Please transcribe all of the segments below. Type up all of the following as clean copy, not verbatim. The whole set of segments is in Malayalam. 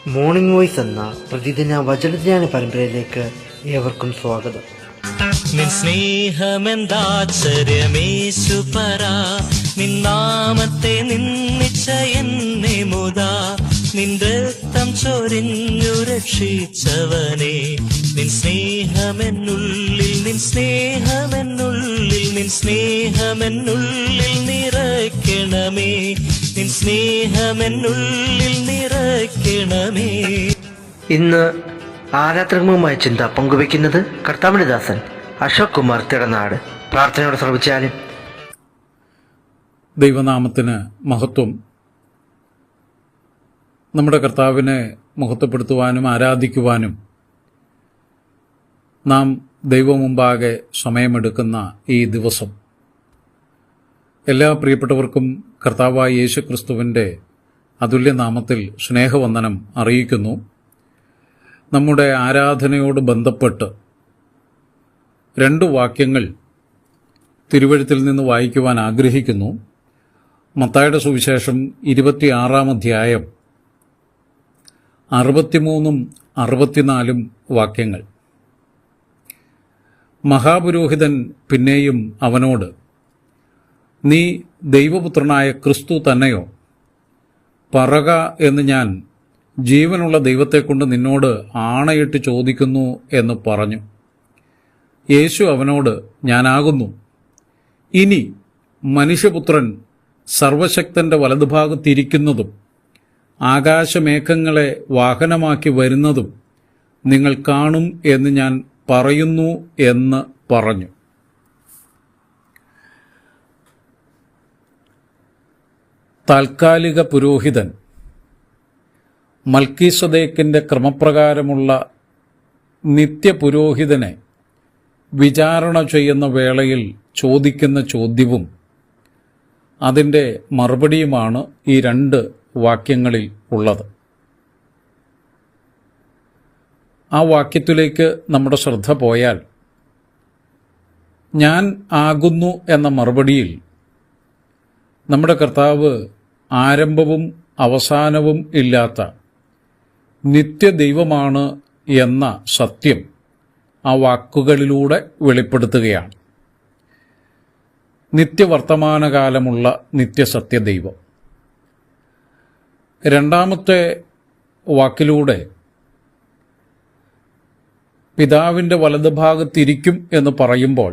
മോർണിംഗ് വോയ്സ് എന്ന പ്രതിദിന വചനധ്യാന പരമ്പരയിലേക്ക് ഏവർക്കും സ്വാഗതം. നിൻ സ്നേഹമെന്താശ്ചര്യമേശുപര, നിൻ നാമത്തെ നിന്നിച്ച എന്നെ മുതാ, നിൻ രക്തം ചൊരിഞ്ഞു രക്ഷിച്ചവനെ, നിൻ സ്നേഹമെന്നുള്ളിൽ, നിൻ സ്നേഹമെന്നുള്ളിൽ, നിൻ സ്നേഹമെന്നുള്ളിൽ നിറയ്ക്കണമേ, നിൻ സ്നേഹമെന്നുള്ളിൽ നിറയ്ക്കണമേ. ഇന്ന് ആരാധകമായ ചിന്ത പങ്കുവയ്ക്കുന്നത് കർത്താവിന്റെ ദാസൻ അശോക് കുമാർ തിടനാട്. പ്രാർത്ഥനയോടെ ശ്രമിച്ചാലും. ദൈവനാമത്തിന് മഹത്വം. നമ്മുടെ കർത്താവിനെ മഹത്വപ്പെടുത്തുവാനും ആരാധിക്കുവാനും നാം ദൈവമുമ്പാകെ സമയമെടുക്കുന്ന ഈ ദിവസം എല്ലാ പ്രിയപ്പെട്ടവർക്കും കർത്താവായ യേശുക്രിസ്തുവിൻ്റെ അതുല്യനാമത്തിൽ സ്നേഹവന്ദനം അറിയിക്കുന്നു. നമ്മുടെ ആരാധനയോട് ബന്ധപ്പെട്ട് 2 വാക്യങ്ങൾ തിരുവെഴുത്തിൽ നിന്ന് വായിക്കുവാൻ ആഗ്രഹിക്കുന്നു. മത്തായിയുടെ സുവിശേഷം 26-ാം അധ്യായം 63-64 വാക്യങ്ങൾ. മഹാപുരോഹിതൻ പിന്നെയും അവനോട്, നീ ദൈവപുത്രനായ ക്രിസ്തു തന്നെയോ? പറക എന്ന് ഞാൻ ജീവനുള്ള ദൈവത്തെക്കൊണ്ട് നിന്നോട് ആണയിട്ട് ചോദിക്കുന്നു എന്ന് പറഞ്ഞു. യേശു അവനോട്, ഞാനാകുന്നു. ഇനി മനുഷ്യപുത്രൻ സർവശക്തന്റെ വലതുഭാഗത്തിരിക്കുന്നതും ആകാശമേഘങ്ങളെ വാഹനമാക്കി വരുന്നതും നിങ്ങൾ കാണും എന്ന് ഞാൻ പറയുന്നു എന്ന് പറഞ്ഞു. താൽക്കാലിക പുരോഹിതൻ മൽക്കീസദേക്കിന്റെ ക്രമപ്രകാരമുള്ള നിത്യപുരോഹിതനെ വിചാരണ ചെയ്യുന്ന വേളയിൽ ചോദിക്കുന്ന ചോദ്യവും അതിൻ്റെ മറുപടിയുമാണ് ഈ 2 വാക്യങ്ങളിൽ ഉള്ളത്. ആ വാക്യത്തിലേക്ക് നമ്മുടെ ശ്രദ്ധ പോയാൽ, ഞാൻ ആകുന്നു എന്ന മറുപടിയിൽ നമ്മുടെ കർത്താവ് ആരംഭവും അവസാനവും ഇല്ലാത്ത നിത്യദൈവമാണ് എന്ന സത്യം ആ വാക്കുകളിലൂടെ വെളിപ്പെടുത്തുകയാണ്. നിത്യവർത്തമാനകാലമുള്ള നിത്യസത്യദൈവം. 2-ാമത്തെ വാക്കിലൂടെ പിതാവിൻ്റെ വലതുഭാഗത്തിരിക്കും എന്ന് പറയുമ്പോൾ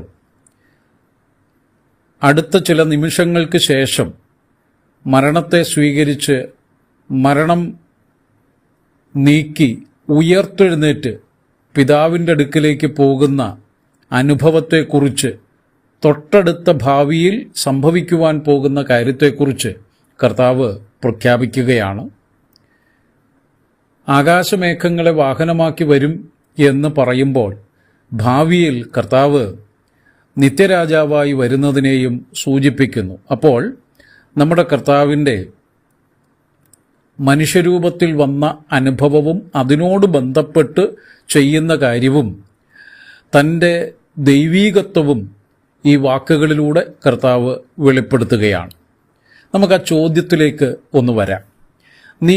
അടുത്ത ചില നിമിഷങ്ങൾക്ക് ശേഷം മരണത്തെ സ്വീകരിച്ച് മരണം നീക്കി ഉയർത്തെഴുന്നേറ്റ് പിതാവിൻ്റെ അടുക്കിലേക്ക് പോകുന്ന അനുഭവത്തെക്കുറിച്ച്, തൊട്ടടുത്ത ഭാവിയിൽ സംഭവിക്കുവാൻ പോകുന്ന കാര്യത്തെക്കുറിച്ച് കർത്താവ് പ്രഖ്യാപിക്കുകയാണ്. ആകാശമേഘങ്ങളെ വാഹനമാക്കി വരും എന്ന് പറയുമ്പോൾ ഭാവിയിൽ കർത്താവ് നിത്യരാജാവായി വരുന്നതിനെയും സൂചിപ്പിക്കുന്നു. അപ്പോൾ നമ്മുടെ കർത്താവിൻ്റെ മനുഷ്യരൂപത്തിൽ വന്ന അനുഭവവും അതിനോട് ബന്ധപ്പെട്ട് ചെയ്യുന്ന കാര്യവും തൻ്റെ ദൈവീകത്വവും ഈ വാക്കുകളിലൂടെ കർത്താവ് വെളിപ്പെടുത്തുകയാണ്. നമുക്ക് ആ ചോദ്യത്തിലേക്ക് ഒന്ന് വരാം. നീ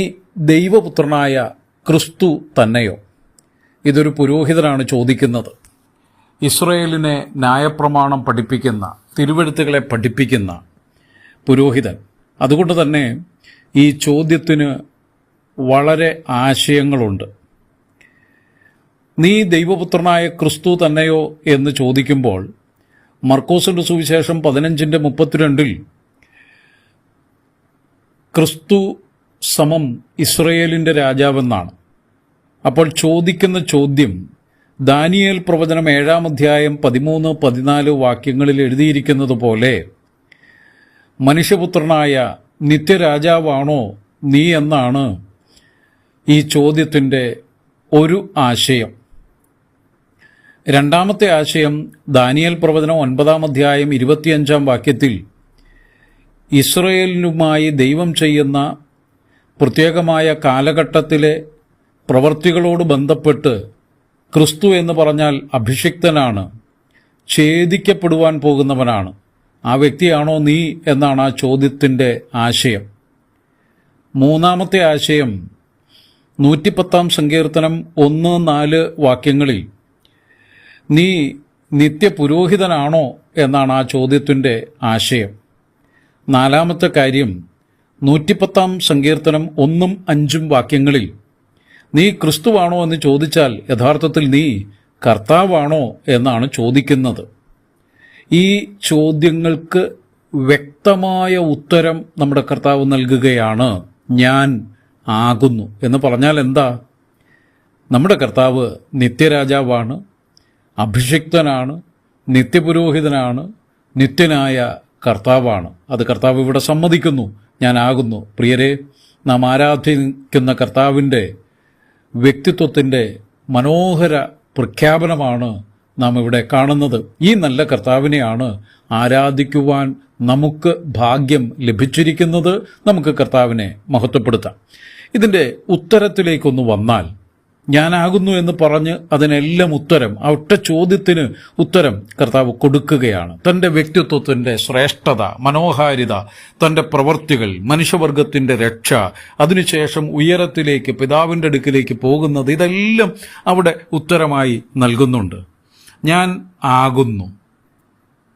ദൈവപുത്രനായ ക്രിസ്തു തന്നെയോ? ഇതൊരു പുരോഹിതനാണ് ചോദിക്കുന്നത്. ഇസ്രായേലിനെ ന്യായപ്രമാണം പഠിപ്പിക്കുന്ന, തിരുവെഴുത്തുകളെ പഠിപ്പിക്കുന്ന പുരോഹിതൻ. അതുകൊണ്ട് തന്നെ ഈ ചോദ്യത്തിന് വളരെ ആശയങ്ങളുണ്ട്. നീ ദൈവപുത്രനായ ക്രിസ്തു തന്നെയോ എന്ന് ചോദിക്കുമ്പോൾ മർക്കോസിന്റെ സുവിശേഷം 15:32 ക്രിസ്തു സമം ഇസ്രായേലിന്റെ രാജാവെന്നാണ്. അപ്പോൾ ചോദിക്കുന്ന ചോദ്യം ദാനിയേൽ പ്രവചനം 7-ാം അധ്യായം 13-14 വാക്യങ്ങളിൽ എഴുതിയിരിക്കുന്നത് പോലെ, മനുഷ്യപുത്രനായ നിത്യരാജാവാണോ നീ എന്നാണ് ഈ ചോദ്യത്തിൻ്റെ ഒരു ആശയം. 2-ാമത്തെ ആശയം ദാനിയേൽ പ്രവചനം 9-ാം അധ്യായം 25-ാം വാക്യത്തിൽ ഇസ്രായേലിനുമായി ദൈവം ചെയ്യുന്ന പ്രത്യേകമായ കാലഘട്ടത്തിലെ പ്രവൃത്തികളോട് ബന്ധപ്പെട്ട് ക്രിസ്തു എന്ന് പറഞ്ഞാൽ അഭിഷിക്തനാണ്, ഛേദിക്കപ്പെടുവാൻ പോകുന്നവനാണ്, ആ വ്യക്തിയാണോ നീ എന്നാണ് ആ ചോദ്യത്തിൻ്റെ ആശയം. മൂന്നാമത്തെ ആശയം, 110 സങ്കീർത്തനം 1-4 വാക്യങ്ങളിൽ നീ നിത്യപുരോഹിതനാണോ എന്നാണ് ആ ചോദ്യത്തിൻ്റെ ആശയം. നാലാമത്തെ കാര്യം, 110 സങ്കീർത്തനം 1-5 വാക്യങ്ങളിൽ നീ ക്രിസ്തുവാണോ എന്ന് ചോദിച്ചാൽ യഥാർത്ഥത്തിൽ നീ കർത്താവാണോ എന്നാണ് ചോദിക്കുന്നത്. ഈ ചോദ്യങ്ങൾക്ക് വ്യക്തമായ ഉത്തരം നമ്മുടെ കർത്താവ് നൽകുകയാണ്. ഞാൻ ആകുന്നു എന്ന് പറഞ്ഞാൽ എന്താ? നമ്മുടെ കർത്താവ് നിത്യരാജാവാണ്, അഭിഷിക്തനാണ്, നിത്യപുരോഹിതനാണ്, നിത്യനായ കർത്താവാണ്. അത് കർത്താവ് ഇവിടെ സമ്മതിക്കുന്നു, ഞാനാകുന്നു. പ്രിയരെ, നാം ആരാധിക്കുന്ന കർത്താവിൻ്റെ വ്യക്തിത്വത്തിൻ്റെ മനോഹര പ്രഖ്യാപനമാണ് നാം ഇവിടെ കാണുന്നത്. ഈ നല്ല കർത്താവിനെയാണ് ആരാധിക്കുവാൻ നമുക്ക് ഭാഗ്യം ലഭിച്ചിരിക്കുന്നത്. നമുക്ക് കർത്താവിനെ മഹത്വപ്പെടുത്താം. ഇതിൻ്റെ ഉത്തരത്തിലേക്കൊന്ന് വന്നാൽ, ഞാനാകുന്നു എന്ന് പറഞ്ഞ് അതിനെല്ലാം ഉത്തരം, ആ ഒറ്റ ചോദ്യത്തിന് ഉത്തരം കർത്താവ് കൊടുക്കുകയാണ്. തൻ്റെ വ്യക്തിത്വത്തിൻ്റെ ശ്രേഷ്ഠത, മനോഹാരിത, തൻ്റെ പ്രവൃത്തികൾ, മനുഷ്യവർഗത്തിൻ്റെ രക്ഷ, അതിനുശേഷം ഉയരത്തിലേക്ക് പിതാവിൻ്റെ അടുക്കിലേക്ക് പോകുന്നത്, ഇതെല്ലാം അവിടെ ഉത്തരമായി നൽകുന്നുണ്ട്. ഞാൻ ആകുന്നു,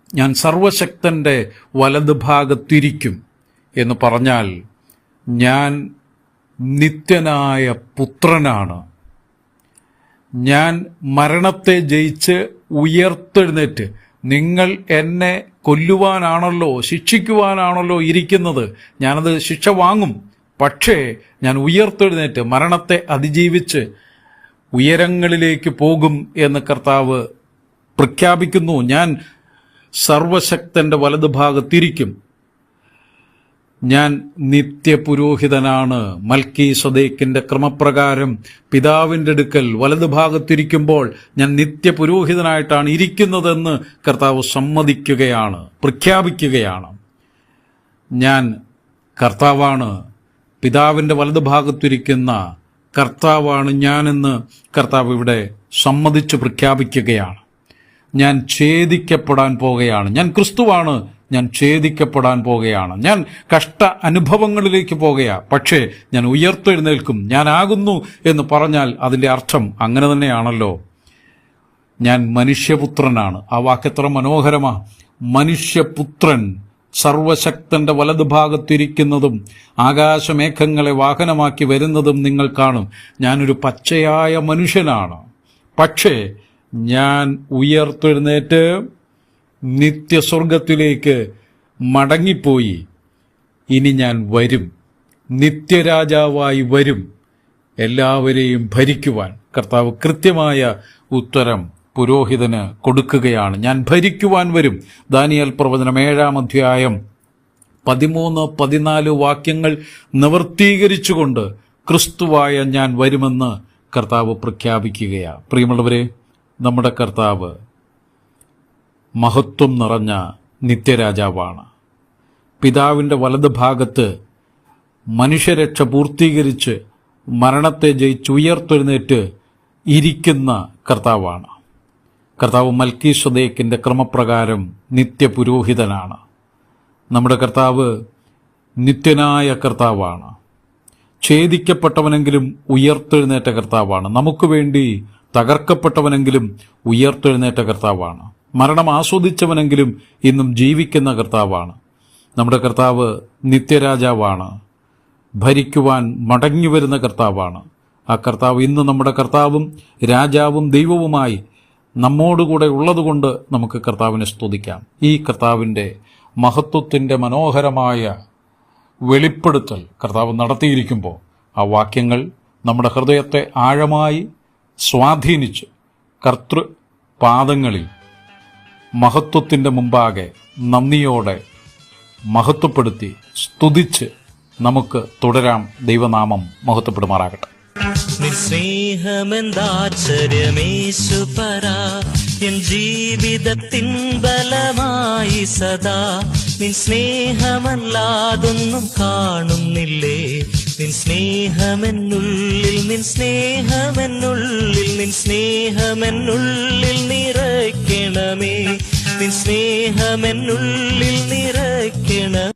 ഞാൻ സർവശക്തൻ്റെ വലതുഭാഗത്തിരിക്കും എന്ന് പറഞ്ഞാൽ ഞാൻ നിത്യനായ പുത്രനാണ്. ഞാൻ മരണത്തെ ജയിച്ച് ഉയർത്തെഴുന്നേറ്റ്, നിങ്ങൾ എന്നെ കൊല്ലുവാനാണല്ലോ, ശിക്ഷിക്കുവാനാണല്ലോ ഇരിക്കുന്നത്, ഞാനത് ശിക്ഷ വാങ്ങും, പക്ഷേ ഞാൻ ഉയർത്തെഴുന്നേറ്റ് മരണത്തെ അതിജീവിച്ച് ഉയരങ്ങളിലേക്ക് പോകും എന്ന് കർത്താവ് പ്രഖ്യാപിക്കുന്നു. ഞാൻ സർവശക്തന്റെ വലതുഭാഗത്തിരിക്കും. ഞാൻ നിത്യപുരോഹിതനാണ്. മൽക്കീസദേക്കിന്റെ ക്രമപ്രകാരം പിതാവിൻ്റെ അടുക്കൽ വലതുഭാഗത്തിരിക്കുമ്പോൾ ഞാൻ നിത്യപുരോഹിതനായിട്ടാണ് ഇരിക്കുന്നതെന്ന് കർത്താവ് സമ്മതിക്കുകയാണ്, പ്രഖ്യാപിക്കുകയാണ്. ഞാൻ കർത്താവാണ്, പിതാവിൻ്റെ വലതുഭാഗത്തിരിക്കുന്ന കർത്താവാണ് ഞാനെന്ന് കർത്താവ് ഇവിടെ സമ്മതിച്ച് പ്രഖ്യാപിക്കുകയാണ്. ഞാൻ ഛേദിക്കപ്പെടാൻ പോകുകയാണ്. ഞാൻ ക്രിസ്തുവാണ്, ഞാൻ ഛേദിക്കപ്പെടാൻ പോകുകയാണ്. ഞാൻ കഷ്ട അനുഭവങ്ങളിലേക്ക് പോകുകയാണ്, പക്ഷേ ഞാൻ ഉയർത്തെഴുന്നേൽക്കും. ഞാനാകുന്നു എന്ന് പറഞ്ഞാൽ അതിൻ്റെ അർത്ഥം അങ്ങനെ തന്നെയാണല്ലോ. ഞാൻ മനുഷ്യപുത്രനാണ്. ആ വാക്കെത്ര മനോഹരമാ! മനുഷ്യപുത്രൻ സർവശക്തന്റെ വലതുഭാഗത്തിരിക്കുന്നതും ആകാശമേഘങ്ങളെ വാഹനമാക്കി വരുന്നതും നിങ്ങൾ കാണും. ഞാനൊരു പച്ചയായ മനുഷ്യനാണ്, പക്ഷേ ഞാൻ ഉയർത്തെഴുന്നേറ്റ് നിത്യസ്വർഗത്തിലേക്ക് മടങ്ങിപ്പോയി. ഇനി ഞാൻ വരും, നിത്യരാജാവായി വരും, എല്ലാവരെയും ഭരിക്കുവാൻ. കർത്താവ് കൃത്യമായ ഉത്തരം പുരോഹിതന് കൊടുക്കുകയാണ്. ഞാൻ ഭരിക്കുവാൻ വരും. ദാനിയേൽ പ്രവചനം 7-ാം അധ്യായം 13-14 വാക്യങ്ങൾ നിവർത്തീകരിച്ചുകൊണ്ട് ക്രിസ്തുവായ ഞാൻ വരുമെന്ന് കർത്താവ് പ്രഖ്യാപിക്കുകയാണ്. പ്രിയമുള്ളവരെ, നമ്മുടെ കർത്താവ് മഹത്വം നിറഞ്ഞ നിത്യരാജാവാണ്. പിതാവിൻ്റെ വലതുഭാഗത്ത് മനുഷ്യരക്ഷ പൂർത്തീകരിച്ച് മരണത്തെ ജയിച്ചുയർത്തെഴുന്നേറ്റ് ഇരിക്കുന്ന കർത്താവാണ്. കർത്താവ് മൽക്കീസദേക്കിന്റെ ക്രമപ്രകാരം നിത്യപുരോഹിതനാണ്. നമ്മുടെ കർത്താവ് നിത്യനായ കർത്താവാണ്. ഛേദിക്കപ്പെട്ടവനെങ്കിലും ഉയർത്തെഴുന്നേറ്റ കർത്താവാണ്. നമുക്ക് വേണ്ടി തകർക്കപ്പെട്ടവനെങ്കിലും ഉയർത്തെഴുന്നേറ്റ കർത്താവാണ്. മരണം ആസ്വദിച്ചവനെങ്കിലും ഇന്നും ജീവിക്കുന്ന കർത്താവാണ്. നമ്മുടെ കർത്താവ് നിത്യരാജാവാണ്. ഭരിക്കുവാൻ മടങ്ങിവരുന്ന കർത്താവാണ്. ആ കർത്താവ് ഇന്ന് നമ്മുടെ കർത്താവും രാജാവും ദൈവവുമായി നമ്മോടുകൂടെ ഉള്ളതുകൊണ്ട് നമുക്ക് കർത്താവിനെ സ്തുതിക്കാം. ഈ കർത്താവിൻ്റെ മഹത്വത്തിൻ്റെ മനോഹരമായ വെളിപ്പെടുത്തൽ കർത്താവ് നടത്തിയിരിക്കുമ്പോൾ ആ വാക്യങ്ങൾ നമ്മുടെ ഹൃദയത്തെ ആഴമായി സ്വാധീനിച്ച് കർത്തൃപാദങ്ങളിൽ മഹത്വത്തിൻ്റെ മുമ്പാകെ നന്ദിയോടെ മഹത്വപ്പെടുത്തി സ്തുതിച്ച് നമുക്ക് തുടരാം. ദൈവനാമം മഹത്വപ്പെടുമാറാകട്ടെ. നിസ്നേഹമെന്താശ്ചര്യമേശുപരാ എൻ ജീവിതത്തിൻ ബലമായി സദാ. നിൻ സ്നേഹമല്ലാതൊന്നും കാണുന്നില്ലേ. നിൻ സ്നേഹമെന്നുള്ളിൽ, നിൻ സ്നേഹമെന്നുള്ളിൽ, നിൻ സ്നേഹമെന്നുള്ളിൽ നിറയ്ക്കണമേ. നിൻ സ്നേഹമെന്നുള്ളിൽ നിറയ്ക്കണം.